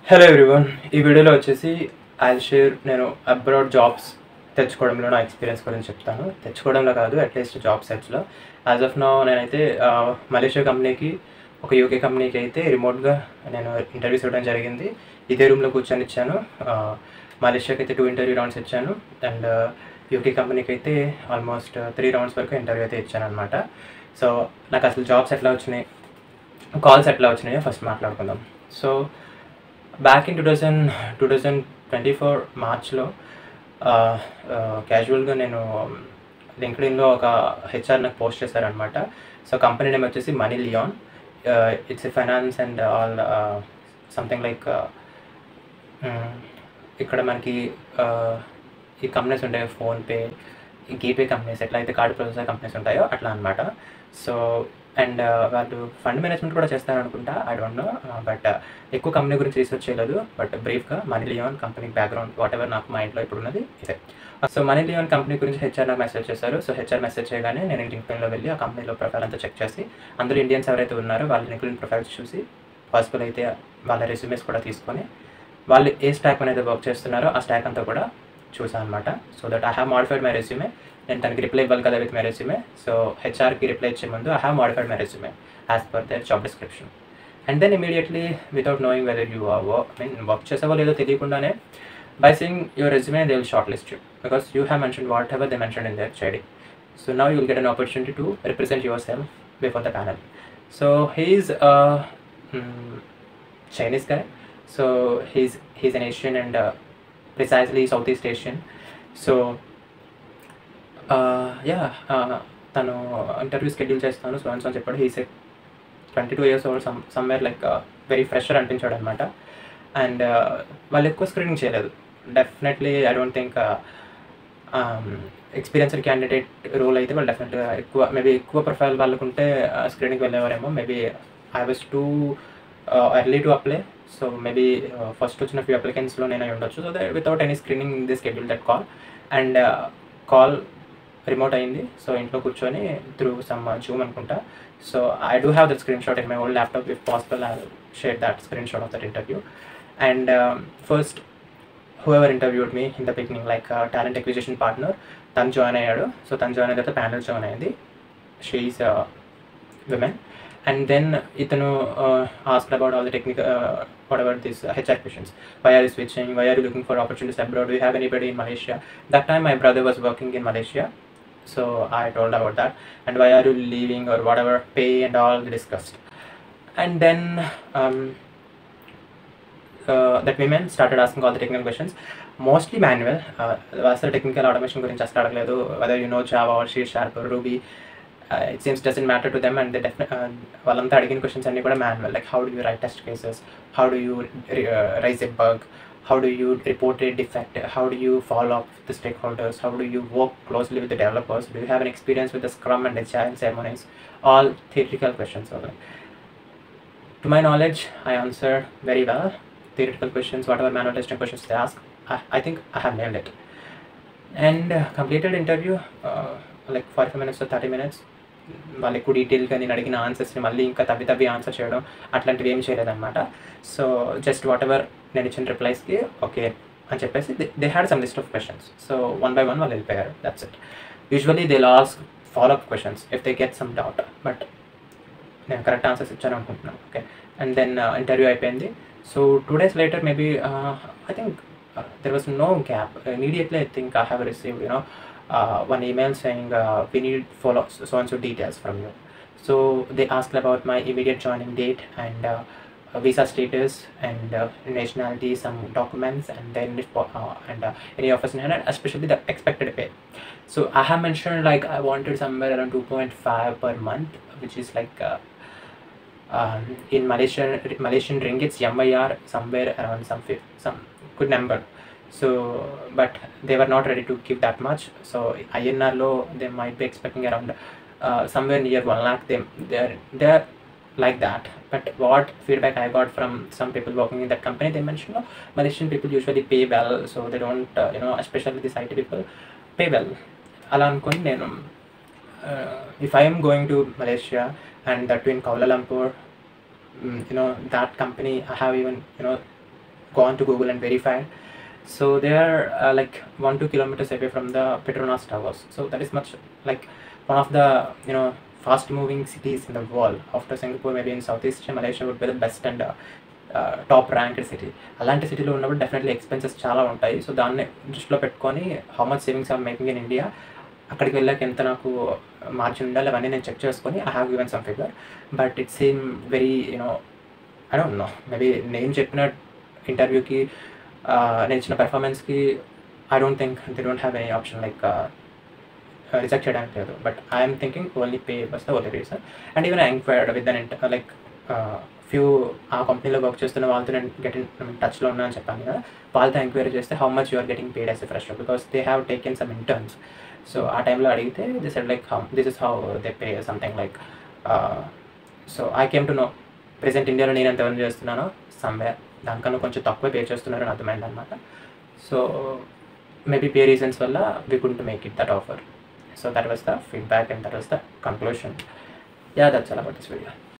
Hello everyone, ఈ వీడియోలో వచ్చేసి ఐల్ షేర్ నేను అబ్రాడ్ జాబ్స్ తెచ్చుకోవడంలో నా ఎక్స్పీరియన్స్ గురించి చెప్తాను. తెచ్చుకోవడంలో కాదు, అట్లీస్ట్ జాబ్ సెర్చ్లో. యాజ్ ఆఫ్ నౌ నేనైతే మలేషియా కంపెనీకి, ఒక యూకే కంపెనీకి అయితే రిమోట్గా నేను ఇంటర్వ్యూస్ ఇవ్వడం జరిగింది. ఇదే రూమ్లో కూర్చొని ఇచ్చాను. మలేషియాకి అయితే 2 ఇంటర్వ్యూ రౌండ్స్ ఇచ్చాను, అండ్ యూకే కంపెనీకి అయితే ఆల్మోస్ట్ 3 రౌండ్స్ వరకు ఇంటర్వ్యూ అయితే ఇచ్చాను అనమాట. సో నాకు అసలు జాబ్స్ ఎట్లా వచ్చినాయి, కాల్స్ ఎట్లా వచ్చినాయో ఫస్ట్ మాట్లాడుకుందాం. సో బ్యాక్ ఇన్ 2024 మార్చ్లో క్యాజువల్గా నేను లింక్డ్ఇన్లో ఒక హెచ్ఆర్ నాకు పోస్ట్ చేశారనమాట. సో కంపెనీ నేమ్ వచ్చేసి MoneyLion. It's a finance and all something like ఇక్కడ మనకి ఈ కంపెనీస్ ఉంటాయి, ఫోన్పే, గేట్వే కంపెనీస్, ఎట్లా అయితే కార్డ్ ప్రొసెసర్ కంపెనీస్ ఉంటాయో అట్లా అనమాట. సో అండ్ వాళ్ళు ఫండ్ మేనేజ్మెంట్ కూడా చేస్తారనుకుంటా, ఐ డోంట్ నో. బట్ ఎక్కువ కంపెనీ గురించి రీసెర్చ్ చేయలేదు. బట్ బ్రీఫ్గా MoneyLion company background whatever నాకు మైండ్లో ఇప్పుడు ఉన్నది ఇదే. సో మనీ లియాన్ కంపెనీ గురించి హెచ్ఆర్ నాకు మెసేజ్ చేశారు. సో హెచ్ఆర్ మెసేజ్ చేయగానే నేను లింక్డ్ఇన్లో వెళ్ళి ఆ కంపెనీలో ప్రొఫైల్ అంతా చెక్ చేసి, అందులో ఇండియన్స్ ఎవరైతే ఉన్నారో వాళ్ళ లింక్డ్ఇన్ ప్రొఫైల్స్ చూసి, పాసిబుల్ అయితే వాళ్ళ రెజ్యూమేస్ కూడా తీసుకొని, వాళ్ళు ఏ స్టాక్ అనేది వర్క్ చేస్తున్నారో ఆ స్టాక్ అంతా కూడా చూసాను అనమాట. So that I have modified my resume. నేను తనకి రిప్లై ఇవ్వాలి కదా విత్ మై రెజ్యూమే. సో హెచ్ఆర్కి రిప్లై ఇచ్చే ముందు I have modified my resume as per their job description. And then immediately without knowing whether you work చేసావో లేదో తెలియకుండానే, by seeing your resume they will shortlist you because you have mention whatever they mention in their JD. So now you will get an opportunity to represent yourself before the panel. So he's Chinese guy. So he's an Asian and precisely Southeast Asian. So తను interview schedule చేస్తాను so అని చెప్పాడు. He's 22 years old, somewhere like very fresher అనిపించాడు అనమాట. And వాళ్ళు ఎక్కువ screening చేయలేదు. Definitely I don't think experienced candidate role అయితే వాళ్ళు డెఫినెట్గా మేబీ ఎక్కువ ప్రొఫైల్ వాళ్ళకుంటే స్క్రీనింగ్కి వెళ్ళేవారేమో. Maybe I was too early to apply. So maybe first వచ్చిన ఫ్యూ అప్లికెంట్స్లో నేను అయి ఉండొచ్చు. So that without any screening the schedule that call. And call remote అయింది. సో ఇంట్లో కూర్చొని త్రూ సమ్ జూమ్ అనుకుంటా. So I do have that screen shot in my old laptop. If possible I share that screen shot of that interview. And first whoever interviewed me in the beginning, like talent acquisition partner, తను join అయ్యాడు. So తను join అయిన తర్వాత panel join అయింది. She is women. And then itanu asked about all the technical whatever this HR questions. Why are you switching? Why are you looking for opportunities abroad? Do you have anybody in Malaysia? That time my brother was working in Malaysia, so I told about that. And why are you leaving or whatever, pay and all discussed. And then that women started asking all the technical questions, mostly manual. Vasa technical automation gurinchi asalu adagaledu, whether you know Java or C# or Ruby. It seems doesn't matter to them, and they definitely వాళ్ళంతా అడిగిన questions అన్నీ కూడా manual. Like how do you right test cases, how do you rise a bug, how do you report A defect, how do you follow up with the stake holders, how do you work closely with the developers, do you have an experience with the scrum and agile ceremonies. All theoretical questions. To my knowledge, I answered very well theoretical questions, whatever manual testing questions they ask. I think I have nailed it. And completed interview like 45 minutes or 30 minutes. వాళ్ళు ఎక్కువ డీటెయిల్గా నేను అడిగిన ఆన్సర్స్ని మళ్ళీ ఇంకా తవ్వి answer చేయడం అట్లాంటివి ఏం చేయలేదన్నమాట. సో జస్ట్ వాట్ ఎవర్ నేను ఇచ్చిన రిప్లైస్కి ఓకే అని చెప్పేసి they had some list of questions. So 1 by 1 వాళ్ళు వెళ్ళిపోయారు. That's it. Usually they ask follow up questions if they get some doubt, but నేను కరెక్ట్ ఆన్సర్స్ ఇచ్చాను అనుకుంటున్నాను. ఓకే. అండ్ దెన్ ఇంటర్వ్యూ అయిపోయింది. So 2 days later maybe I think there was no gap. Immediately I think I have received one email saying we need follow so and so details from you. So they asked about my immediate joining date and visa status and nationality, some documents, and then any offers in hand, especially the expected pay. So I have mentioned like I wanted somewhere around 2.5 per month, which is like in Malaysian ringgits, MYR somewhere around some good number. So but they were not ready to give that much. So INR lo they might be expecting around somewhere near 1 lakh. They're like that. But what feedback I got from some people working in that company, they mentioned Malaysian people usually pay well, so they don't especially these IT people pay well. Ala ankoni nenu if I am going to Malaysia and that in Kuala Lumpur, that company I have even gone to Google and verified. So they are like 1-2 kilometers away from the Petronas Towers. So that is much like one of the fast moving cities in the world. After Singapore, maybe in Southeast Asia, Malaysia would be the best and top ranked city. అలాంటి సిటీలో ఉన్నప్పుడు definitely expenses చాలా ఉంటాయి. So దాన్ని దృష్టిలో పెట్టుకొని how much savings are making in India, అక్కడికి వెళ్ళాక ఎంత నాకు మార్జిన్ ఉండాలి అవన్నీ నేను చెక్ చేసుకొని I have given some figure. But it seem very I don't know, maybe నేను చెప్పిన ఇంటర్వ్యూకి నేను ఇచ్చిన పెర్ఫార్మెన్స్కి I don't think they don't have any option like reject చేయడానికి లేదు. But I'm thinking only pay was the only reason. And even I enquired with then like few ఆ కంపెనీలో వర్క్ చేస్తున్న వాళ్ళతో నేను టచ్లో ఉన్నా అని చెప్పాను కదా, వాళ్ళతో ఎంక్వైరీ చేస్తే how much you are getting paid as a fresher, because they have taken some interns. So ఆ టైంలో అడిగితే this said like this is how they pay something like. So I came to know present ఇండియాలో నేను ఎంత earn చేస్తున్నానో somewhere దానికన్నా కొంచెం తక్కువ పే చేస్తున్నారని అర్థమైంది అనమాట. సో మేబీ పే రీజన్స్ వల్ల we could make it that offer. So that was the feedback and that was the conclusion. Yeah, that's all about this video.